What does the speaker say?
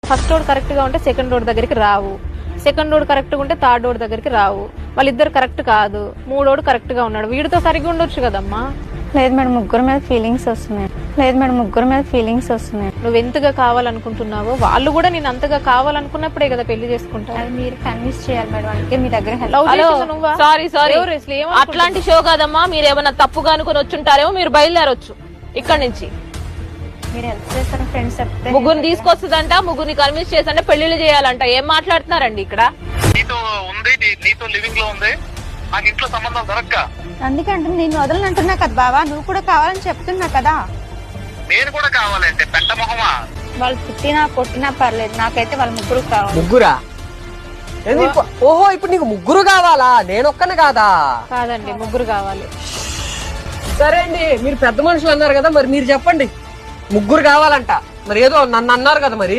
First road correct గా ఉంటే second road దగ్గరికి రావు, సెకండ్ రోడ్ కరెక్ట్ గా ఉంటే థర్డ్ రోడ్ దగ్గరికి రావు. వాళ్ళిద్దరు కరెక్ట్ కాదు, మూడోడు కరెక్ట్ గా ఉన్నాడు, వీడితో సరిగ్గా ఉండొచ్చు కదమ్మా. లేదు మేడం, ముగ్గురు మీద ఫీలింగ్స్ వస్తున్నాయి. లేదు మేడం, ముగ్గురు మీద ఫీలింగ్స్ వస్తున్నాయి. నువ్వు ఎంతగా కావాలనుకుంటున్నావో వాళ్ళు కూడా నేను అంతగా కావాలనుకున్నప్పుడే కదా పెళ్లి చేసుకుంటావు. అది మీరు కన్విన్స్ చేయాలి మేడం, అందుకే మీ దగ్గర Love హెల్ప్. చేసేదా నువ్వా? సారీ ఎవరు అసలు ఏమనుకుంటున్నావు? అట్లాంటి షో కాదమ్మా. మీరు ఏమైనా తప్పుగా అనుకుని వచ్చుంటారేమో, మీరు బయలుదేరొచ్చు ఇక్కడ నుంచి. మీరు హెల్ప్ చేస్తారు ఫ్రెండ్స్ చెప్తే. ముగ్గురిని తీసుకొస్తుందంట, ముగ్గురిని కన్విన్స్ చేసంటే పెళ్లిళ్ళు చేయాలంట. ఏం మాట్లాడుతున్నారండి ఇక్కడ? నీతో ఉంది, నీతో లివింగ్ లో ఉంది, నాకు ఇంట్లో సంబంధం దొరక్క. అందుకే అంటే నేను వదలని అంటున్నా కదా బావా, నువ్వు కూడా కావాలని చెప్తున్నా కదా. నేను కూడా కావాలంటే పెద్ద మొహమా? వాళ్ళు పుట్టినా కొట్టినా పర్లేదు, నాకైతే వాళ్ళ ముగ్గురు కావాలి. ముగ్గురా? ఓహో, ఇప్పుడు నీకు ముగ్గురు కావాలా? నేనొక్కనే కాదా? కాదండి, ముగ్గురు కావాలి. సరే అండి, మీరు పెద్ద మనుషులు అన్నారు కదా, మరి మీరు చెప్పండి. ముగ్గురు కావాలంట, మరి ఏదో నన్ను అన్నారు కదా మరి.